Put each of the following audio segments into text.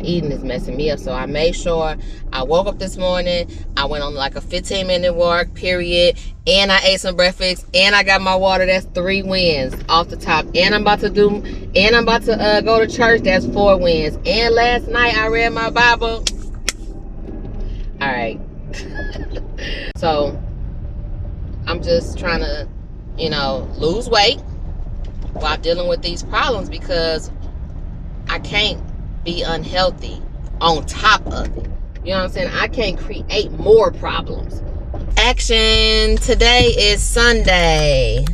not eating is messing me up. So I made sure I woke up this morning, I went on like a 15-minute walk, period, and I ate some breakfast, and I got my water. That's 3 wins off the top. And I'm about to go to church. That's 4 wins. And last night I read my Bible. All right. So I'm just trying to, lose weight while dealing with these problems, because I can't be unhealthy on top of it. You know what I'm saying? I can't create more problems. Action. Today is Sunday,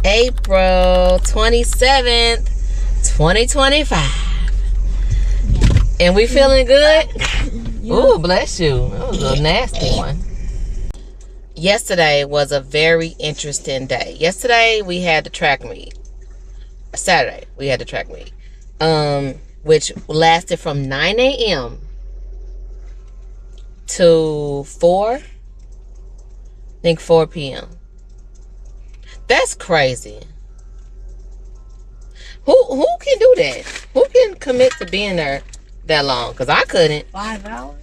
April 27th, 2025. And we feeling good? Ooh, bless you. That was a nasty one. Yesterday was a very interesting day. Yesterday we had the track meet. Saturday we had the track meet, which lasted from 9 a.m. to 4 p.m. That's crazy. Who can do that? Who can commit to being there that long? Because I couldn't. 5 hours?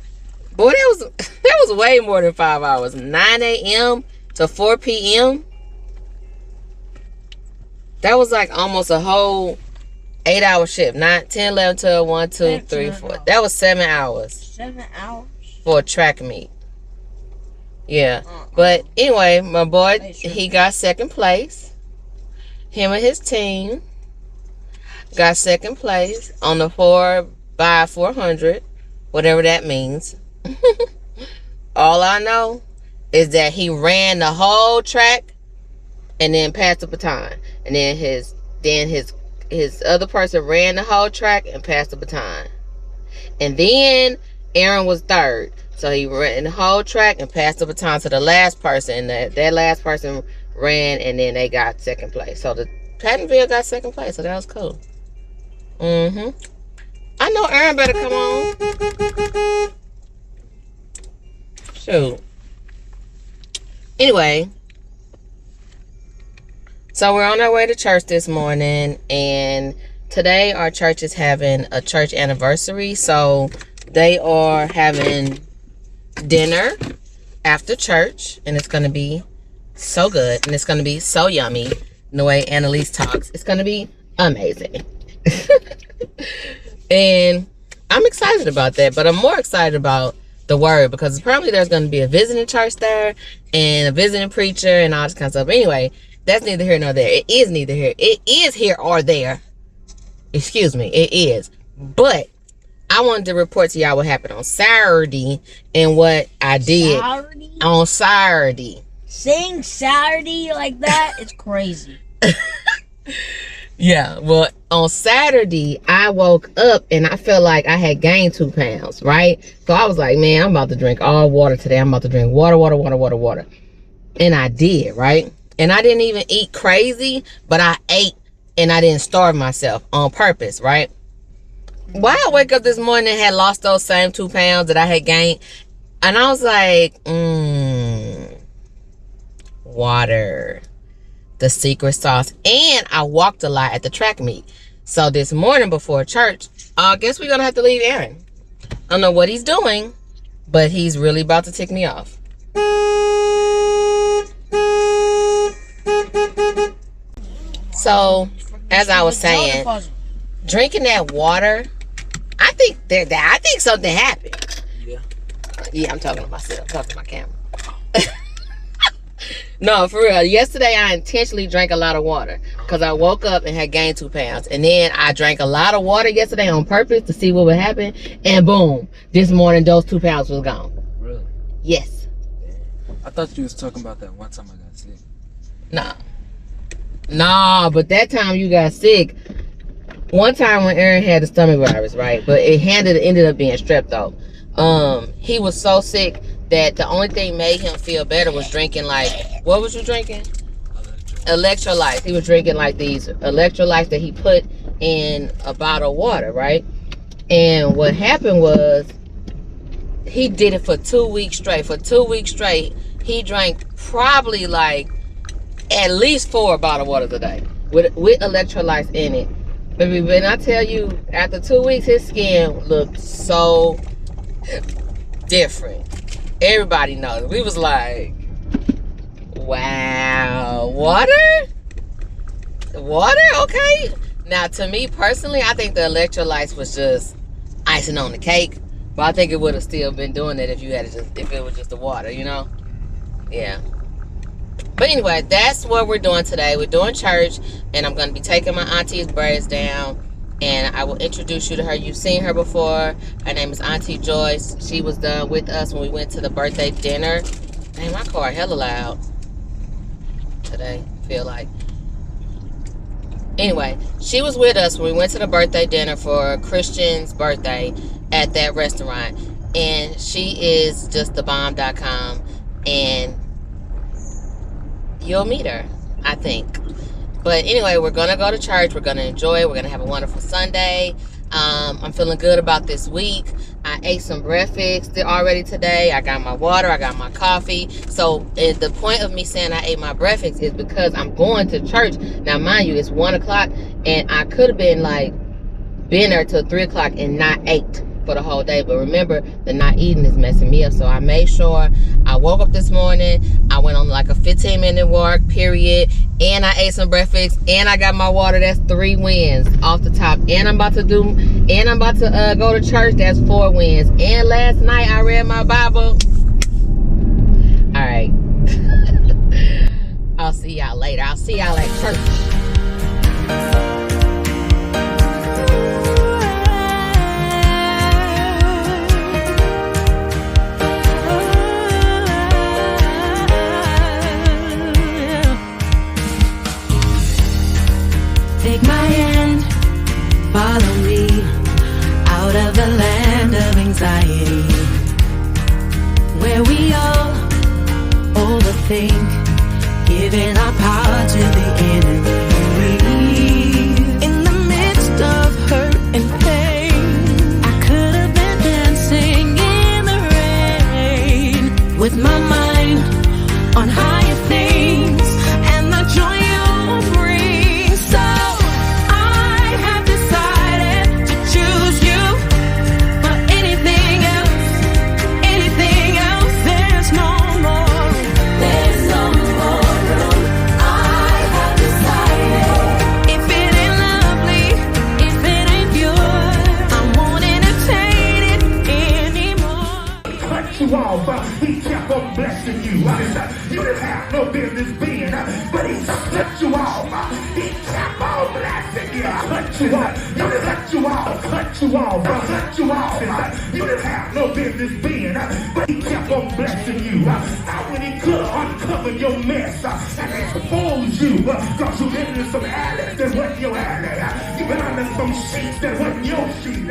Boy, that was way more than 5 hours. 9 a.m. to 4 p.m. That was like almost a whole 8-hour shift. 9, 10, 11, 12, 1, 2, 3, 4. That was 7 hours. 7 hours? For a track meet. Yeah. But anyway, my boy, he got second place. Him and his team got second place on the 4x400, whatever that means. All I know is that he ran the whole track and then passed the baton. And then his other person ran the whole track and passed the baton. And then Aaron was third. So he ran the whole track and passed the baton to the last person. And that last person ran, and then they got second place. So the Pattonville got second place. So that was cool. I know Aaron better come on. Shoot. Anyway, so we're on our way to church this morning, and today our church is having a church anniversary. So they are having dinner after church, and it's going to be so good, and it's going to be so yummy. The way Annalise talks, it's going to be amazing. And I'm excited about that, but I'm more excited about the word, because apparently there's going to be a visiting church there and a visiting preacher and all this kind of stuff. Anyway, that's neither here nor there. It is neither here. It is here or there. Excuse me. It is. But I wanted to report to y'all what happened on Saturday and what I did on Saturday. Saying Saturday like that is crazy. Yeah, well, on Saturday, I woke up and I felt like I had gained 2 pounds, right? So I was like, man, I'm about to drink all water today. I'm about to drink water. And I did, right? And I didn't even eat crazy, but I ate and I didn't starve myself on purpose, right? Why I wake up this morning and had lost those same 2 pounds that I had gained. And I was like, water. The secret sauce. And I walked a lot at the track meet. So this morning before church, I guess we're gonna have to leave Aaron. I don't know what he's doing, but he's really about to tick me off. So as I was saying, drinking that water, I think something happened. Yeah, I'm talking to myself. I'm talking to my camera. No, for real. Yesterday, I intentionally drank a lot of water because I woke up and had gained 2 pounds. And then I drank a lot of water yesterday on purpose to see what would happen. And boom, this morning, those 2 pounds was gone. Really? Yes. I thought you was talking about that one time I got sick. Nah, but that time you got sick. One time when Aaron had the stomach virus, right? But it ended up being strep throat. He was so sick that the only thing made him feel better was drinking, like, what was you drinking? Electrolytes. He was drinking like these electrolytes that he put in a bottle of water, right? And what happened was he did it for 2 weeks straight. For 2 weeks straight, he drank probably like at least 4 bottled waters a day with electrolytes in it. Baby, when I tell you, after 2 weeks, his skin looked so different. Everybody knows. We was like, wow, water? Water? Okay. Now, to me personally, I think the electrolytes was just icing on the cake. But I think it would have still been doing it if you had if it was just the water, you know? Yeah. But anyway, that's what we're doing today. We're doing church, and I'm going to be taking my auntie's braids down, and I will introduce you to her. You've seen her before. Her name is Auntie Joyce. She was done with us when we went to the birthday dinner. Man, my car hella loud today, feel like. Anyway, she was with us when we went to the birthday dinner for Christian's birthday at that restaurant. And she is just thebomb.com. And you'll meet her, I think. But anyway, we're going to go to church. We're going to enjoy it. We're going to have a wonderful Sunday. I'm feeling good about this week. I ate some breakfast already today. I got my water. I got my coffee. So the point of me saying I ate my breakfast is because I'm going to church. Now, mind you, it's 1 o'clock, and I could have been there till 3 o'clock and not ate for the whole day. But remember, the not eating is messing me up. So I made sure I woke up this morning. I went on like a 15-minute walk, period. And I ate some breakfast. And I got my water. That's 3 wins off the top. And I'm about to go to church. That's 4 wins. And last night I read my Bible. All right. I'll see y'all later. I'll see y'all at church. Take my hand, follow me out of the land of anxiety, where we all overthink, giving our power to the enemy. In the midst of hurt and pain, I could have been dancing in the rain, with my mind on higher things and the joy you'll bring. So I have decided to choose you for anything else. There's no more room. I have decided, if it ain't lovely, if it ain't pure, I won't entertain it anymore. Cut you off, he kept on blessing you. You didn't have no business being, but he cut you off. He kept on blessing you. Cut you off. You didn't cut you off. Cut you off. Cut you off. You didn't have no business being, but he kept on blessing you. Now when he could uncover your mess and expose you, because you've been in some alleys that wasn't your alley. You've been under some sheets that wasn't your sheet.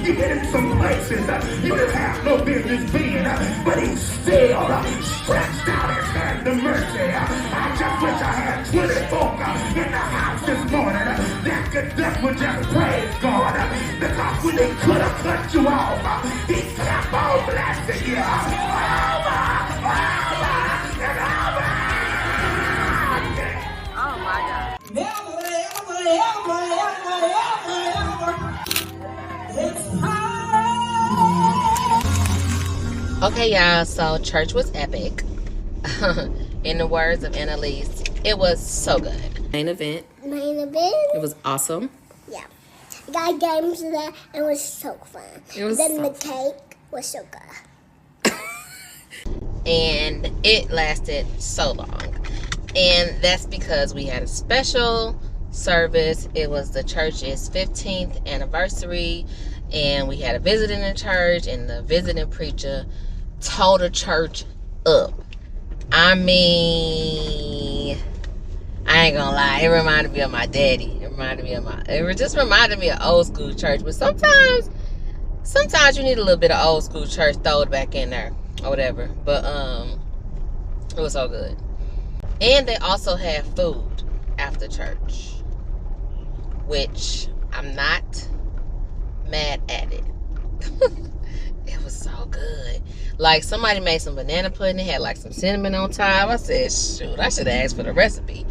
You've been in some places you didn't have no business being, but he still stretched out his hand of mercy. I just wish I had 20 folk in the house this morning that would just praise God, because when he could have cut you off, he kept on blessing you. Over and over. Oh my God. Okay, y'all, so church was epic. In the words of Annalise, it was so good. Main event. It was awesome. Yeah. Got games there, and it was so fun. It was then so the cake was so good. And it lasted so long. And that's because we had a special service. It was the church's 15th anniversary. And we had a visit in the church, and the visiting preacher tore the church up. I mean, I ain't gonna lie, it reminded me of my daddy. It just reminded me of old school church. But sometimes you need a little bit of old school church, throw it back in there or whatever. But it was so good. And they also had food after church, which I'm not mad at it. It was so good. Like, somebody made some banana pudding. It had like some cinnamon on top. I said, shoot, I should have asked for the recipe.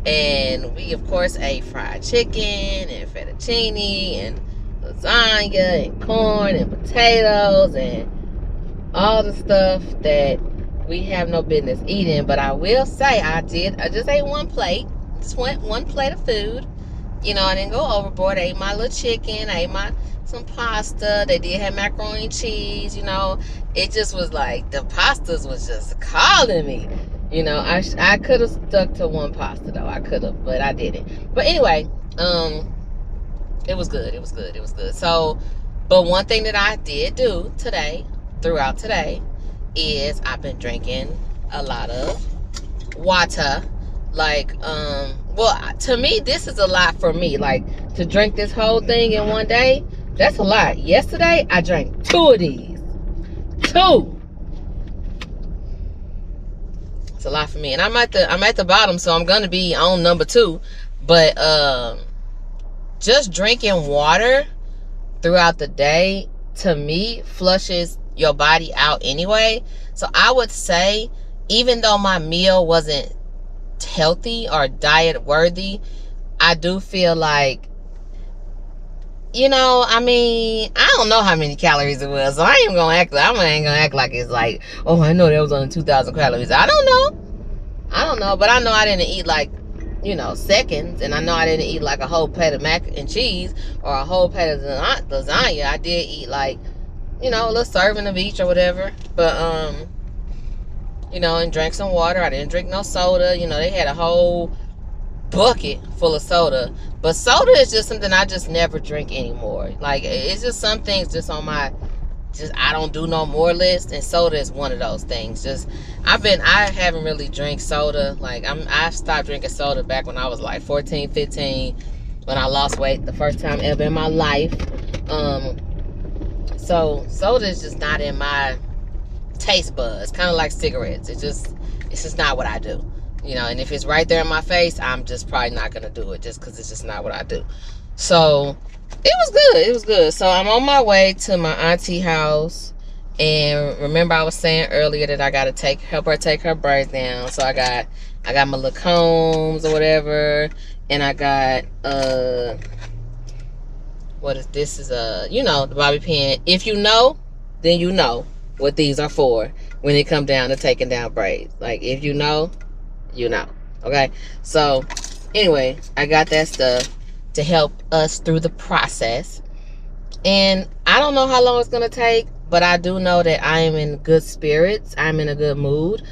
And we, of course, ate fried chicken and fettuccine and lasagna and corn and potatoes and all the stuff that we have no business eating. But I will say I just ate one plate. Just went one plate of food. You know, I didn't go overboard. I ate my little chicken. I ate some pasta. They did have macaroni and cheese. You know, it just was like the pastas was just calling me. You know, I could have stuck to one pasta though. I could have, but I didn't. But anyway, it was good. It was good. It was good. So, but one thing that I did do throughout today, is I've been drinking a lot of water. Like, well, to me, this is a lot for me. Like, to drink this whole thing in one day, that's a lot. Yesterday, I drank 2 of these. 2. It's a lot for me. And I'm at the bottom, so I'm gonna be on number 2. But just drinking water throughout the day, to me, flushes your body out anyway. So I would say, even though my meal wasn't healthy or diet worthy, I do feel like, you know, I mean, I don't know how many calories it was, so I ain't gonna act like it's like, oh, I know that was only 2,000 calories. I don't know, but I know I didn't eat like, you know, seconds, and I know I didn't eat like a whole plate of mac and cheese or a whole plate of lasagna. I did eat like, you know, a little serving of each or whatever, but you know, and drank some water. I didn't drink no soda. You know, they had a whole bucket full of soda. But soda is just something I just never drink anymore. Like, it's just some things just on my, I don't do no more list. And soda is one of those things. I haven't really drank soda. Like, I stopped drinking soda back when I was like 14, 15. When I lost weight the first time ever in my life. So soda is just not in my taste buds. Kind of like cigarettes. It's just not what I do, you know. And if it's right there in my face, I'm just probably not gonna do it, just because it's just not what I do. So it was good. So I'm on my way to my auntie house, and remember I was saying earlier that I gotta help her take her braids down. So I got my little combs or whatever, and I got what is this? Is you know, the bobby pin. If you know, then you know what these are for when it come down to taking down braids. Like, if you know, you know. Okay, so anyway, I got that stuff to help us through the process, and I don't know how long it's gonna take, but I do know that I am in good spirits. I'm in a good mood.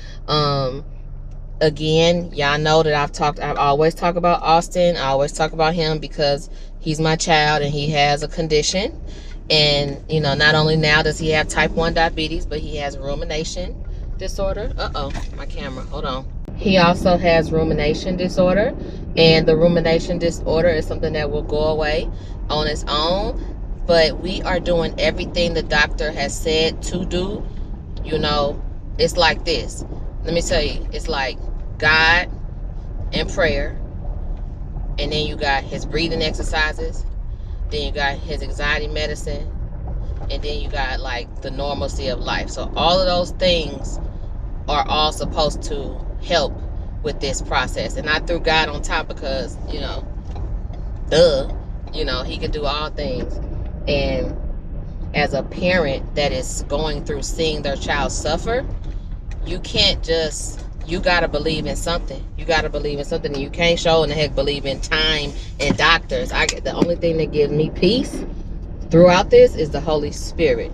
Again, y'all know that I've always talked about Austin. I always talk about him because he's my child and he has a condition. And, you know, not only now does he have type 1 diabetes, but he has rumination disorder. My camera, hold on. He also has rumination disorder, and the rumination disorder is something that will go away on its own. But we are doing everything the doctor has said to do. You know, it's like this. Let me tell you, it's like God and prayer, and then you got his breathing exercises. Then you got his anxiety medicine, and then you got like the normalcy of life. So all of those things are all supposed to help with this process. And I threw God on top because, you know, you know, he can do all things. And as a parent that is going through seeing their child suffer, you can't just, you gotta believe in something. You gotta believe in something, and you can't show in the heck believe in time and doctors. The only thing that gives me peace throughout this is the Holy Spirit.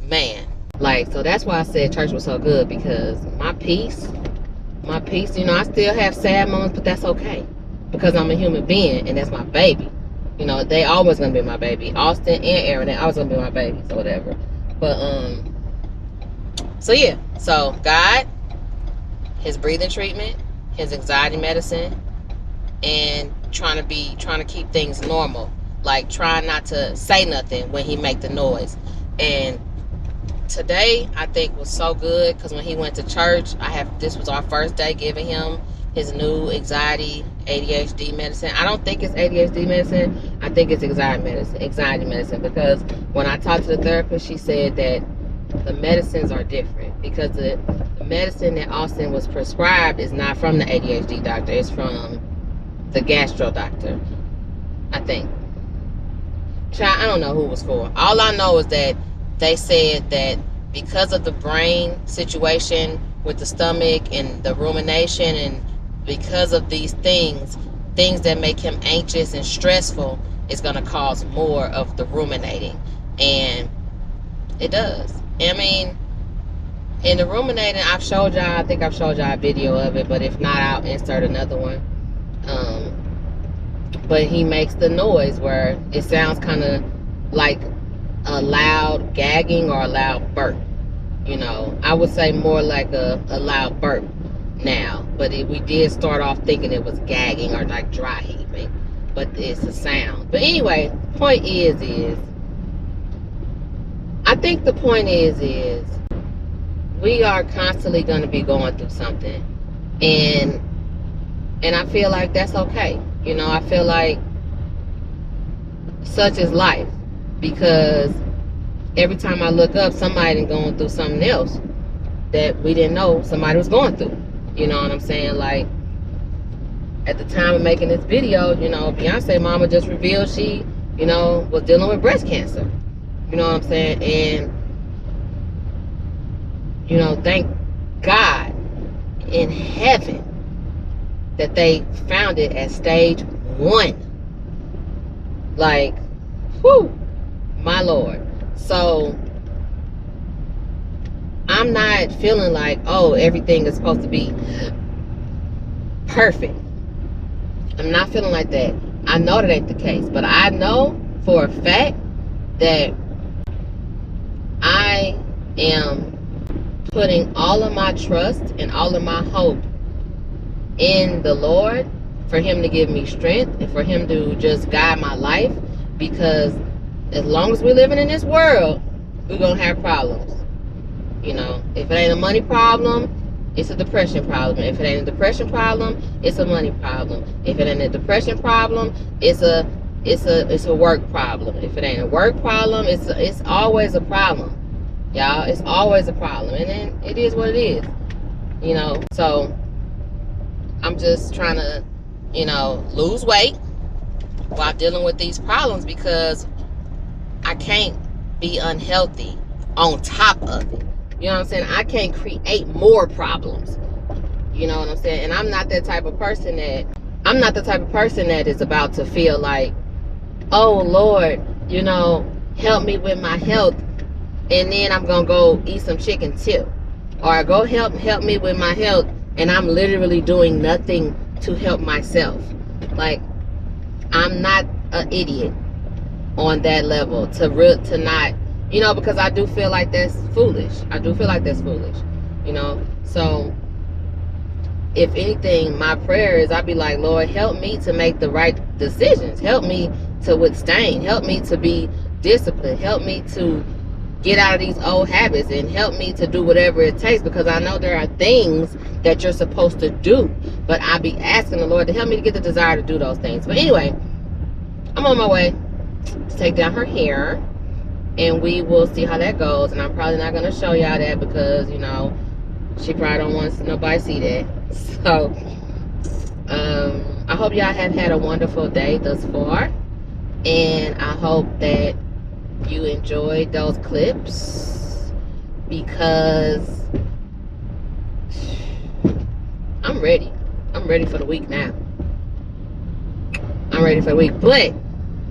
Man, like, so that's why I said church was so good, because my peace, you know, I still have sad moments, but that's okay, because I'm a human being, and that's my baby. You know, they always gonna be my baby. Austin and Aaron, they always gonna be my babies or whatever. But so yeah, so God, his breathing treatment, his anxiety medicine, and trying to keep things normal, like trying not to say nothing when he make the noise. And today I think was so good, because when he went to church, this was our first day giving him his new anxiety ADHD medicine. I don't think it's ADHD medicine. I think it's anxiety medicine, because when I talked to the therapist, she said that the medicines are different, because the medicine that Austin was prescribed is not from the ADHD doctor. It's from the gastro doctor, I think. I don't know who it was for. All I know is that they said that because of the brain situation with the stomach and the rumination, and because of these things that make him anxious and stressful, is going to cause more of the ruminating. And it does. I mean, in the ruminating, I think I've showed y'all a video of it, but if not, I'll insert another one. But he makes the noise where it sounds kind of like a loud gagging or a loud burp. You know, I would say more like a loud burp now. But we did start off thinking it was gagging or like dry heaving. But it's a sound. But anyway, point is I think the point is we are constantly going to be going through something. And I feel like that's okay. You know, I feel like such is life, because every time I look up, somebody going through something else that we didn't know somebody was going through. You know what I'm saying? Like, at the time of making this video, you know, Beyonce mama just revealed she, you know, was dealing with breast cancer. You know what I'm saying? And, you know, thank God in heaven that they found it at stage 1. Like, whew, my Lord. So I'm not feeling like, oh, everything is supposed to be perfect. I'm not feeling like that. I know that ain't the case, but I know for a fact that I am putting all of my trust and all of my hope in the Lord, for him to give me strength and for him to just guide my life, because as long as we're living in this world, we're gonna have problems. You know, if it ain't a money problem, it's a depression problem. If it ain't a depression problem, it's a money problem. If it ain't a depression problem, it's a work problem. If it ain't a work problem, it's always a problem, y'all. It's always a problem, and then it is what it is. You know, so I'm just trying to, you know, lose weight while dealing with these problems, because I can't be unhealthy on top of it. You know what I'm saying? I can't create more problems. You know what I'm saying? And I'm not the type of person that is about to feel like, oh Lord, you know, help me with my health, and then I'm gonna go eat some chicken too. Or go help me with my health, and I'm literally doing nothing to help myself. Like, I'm not an idiot on that level to not, you know, because I do feel like that's foolish. You know, so if anything, my prayer is, I'd be like, Lord, help me to make the right decisions. Help me to withstand. Help me to be disciplined. Help me to get out of these old habits, and help me to do whatever it takes, because I know there are things that you're supposed to do, but I be asking the Lord to help me to get the desire to do those things. But anyway, I'm on my way to take down her hair, and we will see how that goes. And I'm probably not going to show y'all that, because, you know, she probably don't want nobody to see that. So I hope y'all have had a wonderful day thus far, and I hope that you enjoyed those clips, because I'm ready for the week now. I'm ready for the week. But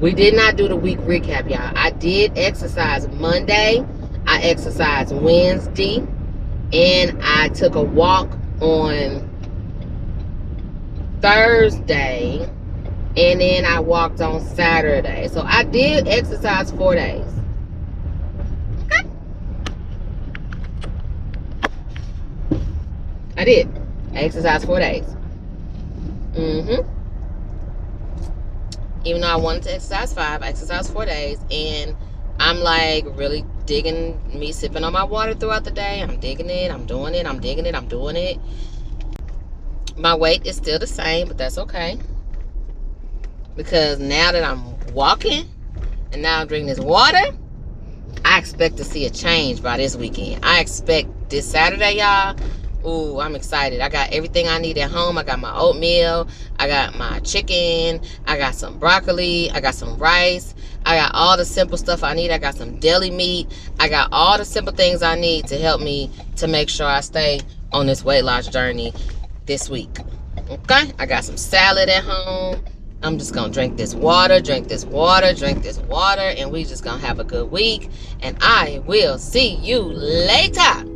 we did not do the week recap, y'all. I did exercise Monday, I exercised Wednesday, and I took a walk on Thursday, and then I walked on Saturday. So I did exercise 4 days. Okay. I did. I exercised 4 days. Even though I wanted to exercise 5, I exercised 4 days. And I'm like really digging me sipping on my water throughout the day. I'm digging it. I'm doing it. I'm digging it. I'm doing it. My weight is still the same, but that's okay. Because now that I'm walking and now I'm drinking this water, I expect to see a change by this weekend. I expect this Saturday, y'all, Ooh, I'm excited. I got everything I need at home. I got my oatmeal. I got my chicken. I got some broccoli. I got some rice. I got all the simple stuff I need. I got some deli meat. I got all the simple things I need to help me to make sure I stay on this weight loss journey this week. Okay? I got some salad at home. I'm just going to drink this water, drink this water, drink this water, and we just going to have a good week. And I will see you later.